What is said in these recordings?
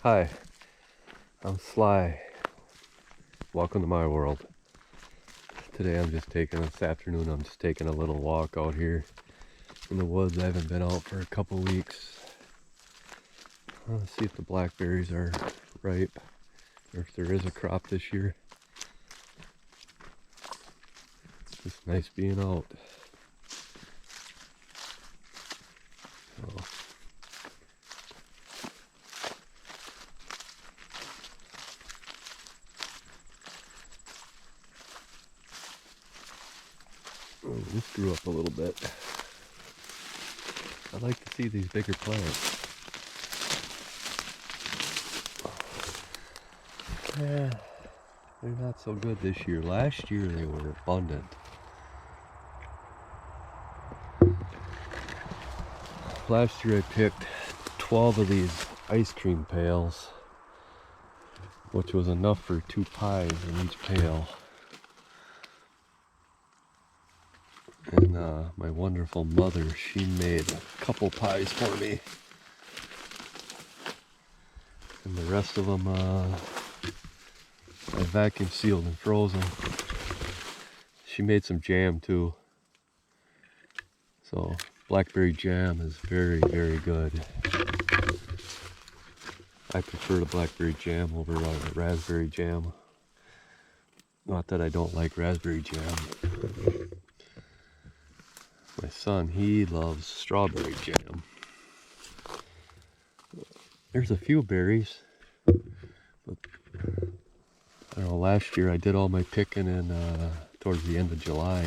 Hi, I'm Sly. Welcome to my world. Today this afternoon I'm just taking a little walk out here in the woods. I haven't been out for a couple weeks. Let's see if the blackberries are ripe, or if there is a crop this year. It's just nice being out. So, this grew up a little bit. I like to see these bigger plants. Yeah, they're not so good this year. Last year they were abundant. Last year I picked 12 of these ice cream pails, which was enough for 2 pies in each pail. And my wonderful mother, she made a couple pies for me. And the rest of them I vacuum sealed and frozen. She made some jam too. So blackberry jam is very, very good. I prefer the blackberry jam over raspberry jam. Not that I don't like raspberry jam. My son, he loves strawberry jam. There's a few berries, but I don't know, last year I did all my picking in towards the end of July.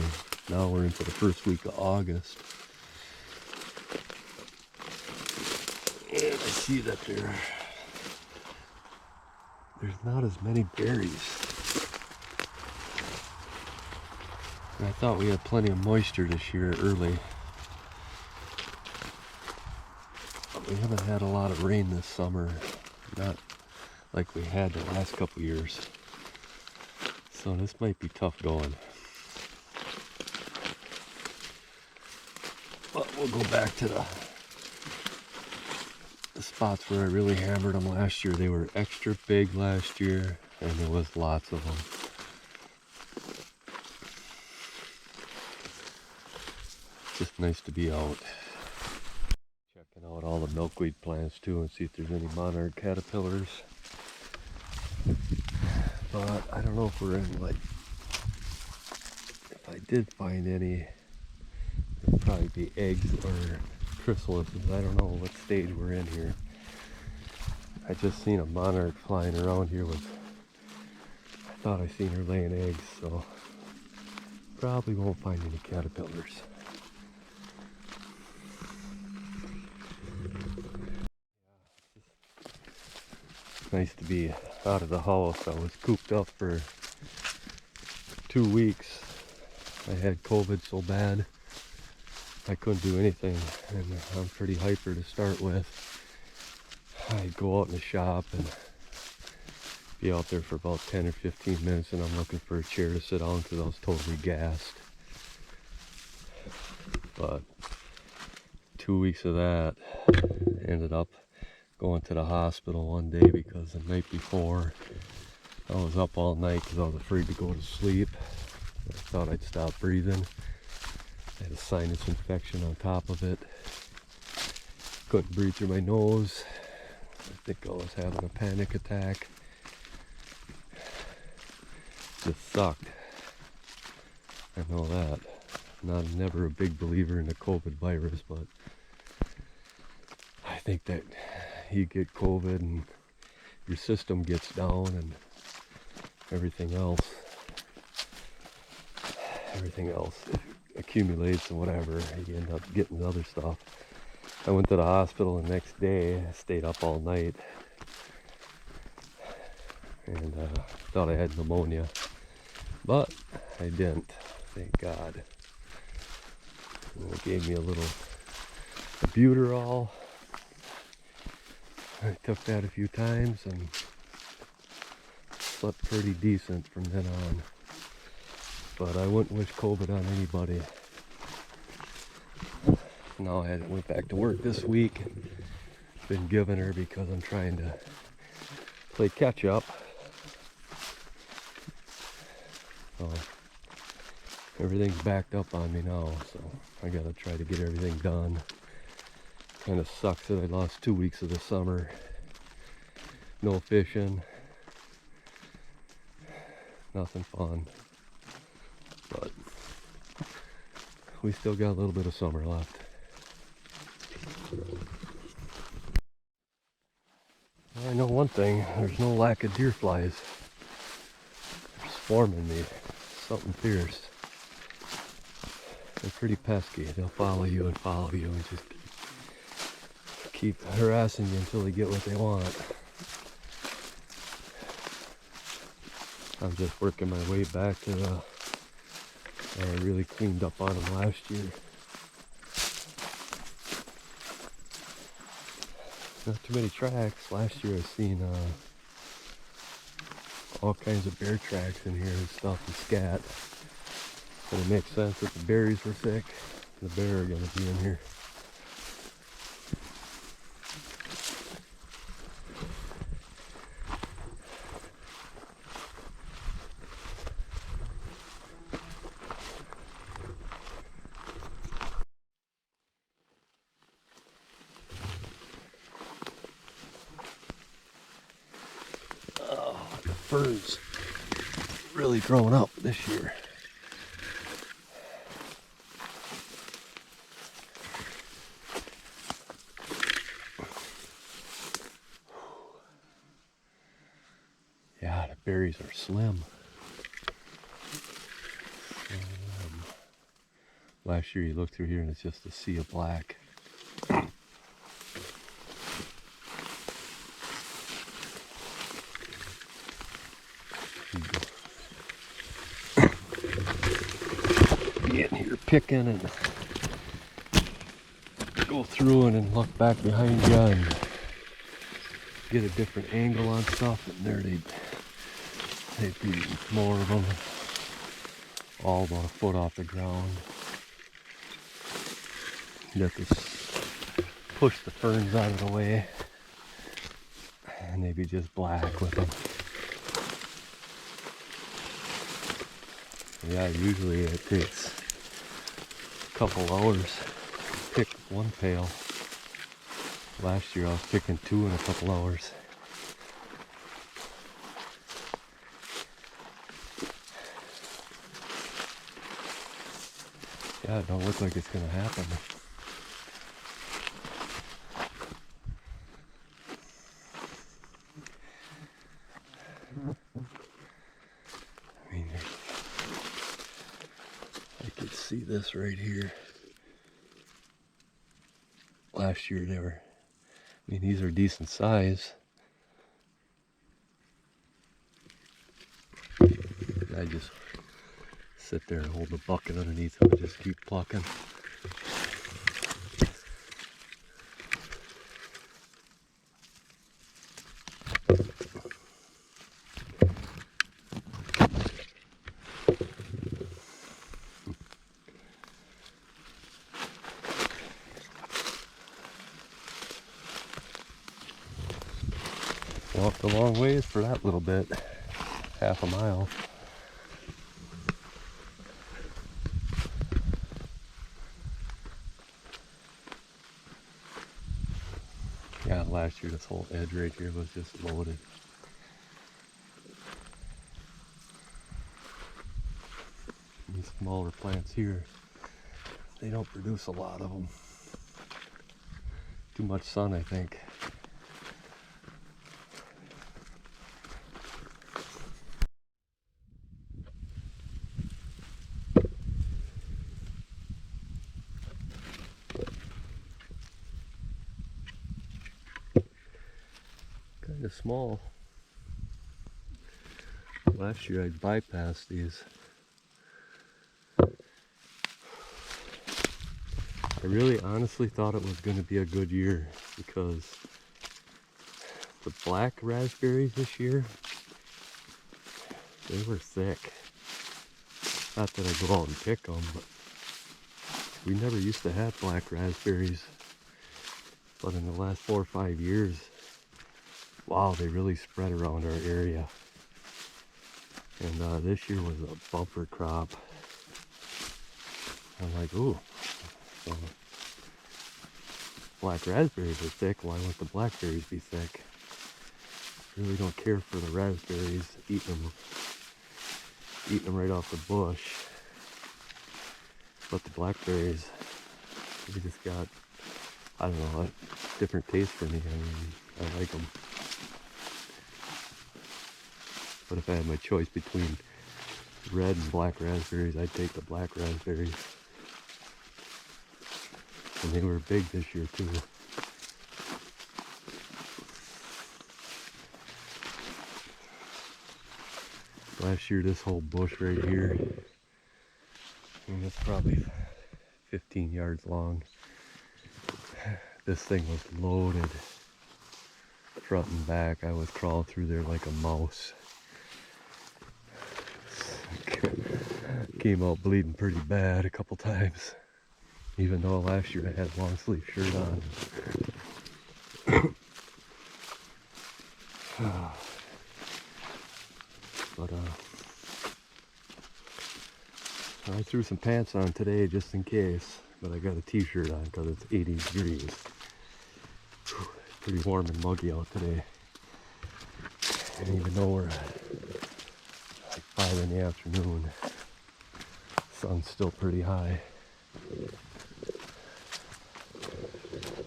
Now we're into the first week of August. And I see that there's not as many berries. And I thought we had plenty of moisture this year early. But we haven't had a lot of rain this summer. Not like we had the last couple years. So this might be tough going. But we'll go back to the spots where I really hammered them last year. They were extra big last year, and there was lots of them. Just nice to be out. Checking out all the milkweed plants too and see if there's any monarch caterpillars. But I don't know if we're in, like, if I did find any, it'd probably be eggs or chrysalises. I don't know what stage we're in here. I just seen a monarch flying around here I thought I seen her laying eggs, so probably won't find any caterpillars. It's nice to be out of the house. I was cooped up for 2 weeks. I had COVID so bad I couldn't do anything, and I'm pretty hyper to start with. I'd go out in the shop and be out there for about 10 or 15 minutes, and I'm looking for a chair to sit on because I was totally gassed. But 2 weeks of that, ended up going to the hospital one day because the night before I was up all night because I was afraid to go to sleep. I thought I'd stop breathing. I had a sinus infection on top of it. Couldn't breathe through my nose. I think I was having a panic attack. Just sucked. I know that. Never a big believer in the COVID virus, but I think that you get COVID and your system gets down and everything else accumulates and whatever, you end up getting other stuff. I went to the hospital the next day. I stayed up all night and thought I had pneumonia, but I didn't, thank God. And they gave me a little albuterol. I took that a few times and slept pretty decent from then on. But I wouldn't wish COVID on anybody. Now I went back to work this week. Been giving her because I'm trying to play catch up. So everything's backed up on me now, so I gotta try to get everything done. Kind of sucks that I lost 2 weeks of the summer. No fishing. Nothing fun. But we still got a little bit of summer left. I know one thing, there's no lack of deer flies. They're swarming me. Something fierce. They're pretty pesky. They'll follow you and just keep harassing you until they get what they want. I'm just working my way back to the I really cleaned up on them last year. Not too many tracks. Last year I seen all kinds of bear tracks in here and stuff and scat. But it makes sense that the berries were thick. The bear are gonna be in here. The ferns really growing up this year. Yeah, the berries are slim. Last year you look through here and it's just a sea of black. Getting here picking and go through it and look back behind you and get a different angle on stuff, and there they'd be more of them, all about a foot off the ground. You have to push the ferns out of the way, and they'd be just black with them. Yeah, usually it takes a couple hours to pick one pail. Last year I was picking 2 in a couple hours. Yeah, it don't look like it's gonna happen. I mean, I could see this right here. Last year they were, I mean, these are decent size. I just sit there and hold the bucket underneath them and just keep plucking. Walked a long ways for that little bit, half a mile. Yeah, last year this whole edge right here was just loaded. These smaller plants here, they don't produce a lot of them. Too much sun, I think. Kind of small. Last year I bypassed these. I really honestly thought it was going to be a good year because the black raspberries this year, they were thick. Not that I go out and pick them, but we never used to have black raspberries. But in the last 4 or 5 years, wow, they really spread around our area. And this year was a bumper crop. I'm like, ooh, so black raspberries are thick. Why wouldn't the blackberries be thick? Really don't care for the raspberries, eating them right off the bush. But the blackberries, they just got, I don't know, a different taste for me. I mean, I like them. But if I had my choice between red and black raspberries, I'd take the black raspberries. And they were big this year too. Last year, this whole bush right here, I mean, it's probably 15 yards long. This thing was loaded front and back. I would crawl through there like a mouse. Came out bleeding pretty bad a couple times, even though last year I had a long sleeve shirt on. But I threw some pants on today just in case, but I got a t-shirt on because it's 80 degrees. It's pretty warm and muggy out today. And even though we're like 5 in the afternoon, sun's still pretty high.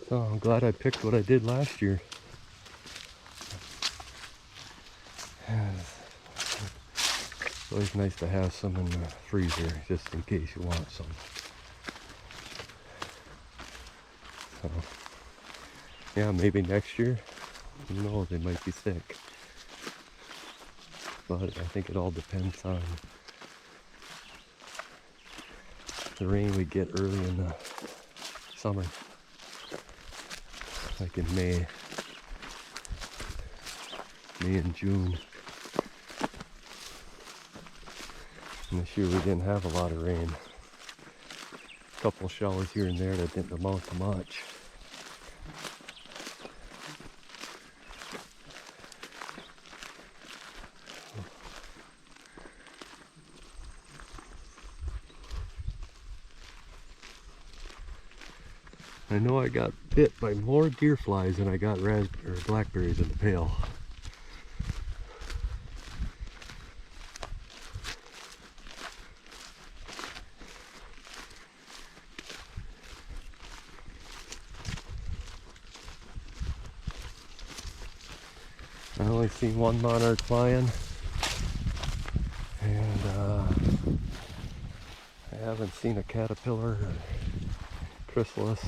So I'm glad I picked what I did last year. It's always nice to have some in the freezer just in case you want some. So yeah, maybe next year, who knows, they might be thick. But I think it all depends on the rain we get early in the summer, like in May and June. And this year we didn't have a lot of rain. A couple showers here and there that didn't amount to much. I know I got bit by more deer flies than I got blackberries in the pail. I only seen one monarch flying, and I haven't seen a caterpillar or chrysalis.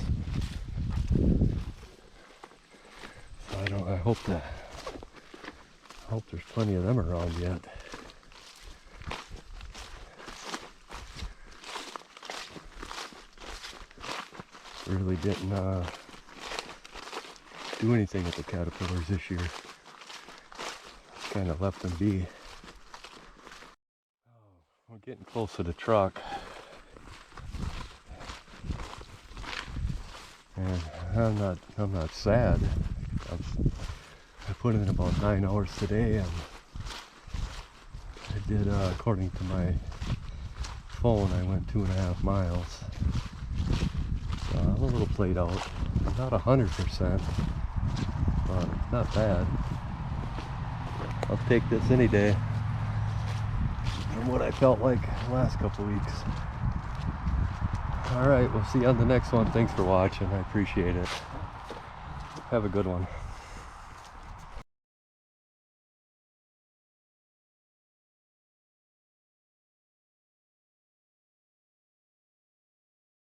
So I hope there's plenty of them around yet. Really didn't do anything with the caterpillars this year. Kind of left them be. Oh, we're getting close to the truck, and I'm not sad. I put in about 9 hours today, and I did, according to my phone, I went 2.5 miles. So I'm a little played out. I'm not 100%, but not bad. I'll take this any day from what I felt like the last couple weeks. Alright, we'll see you on the next one. Thanks for watching. I appreciate it. Have a good one.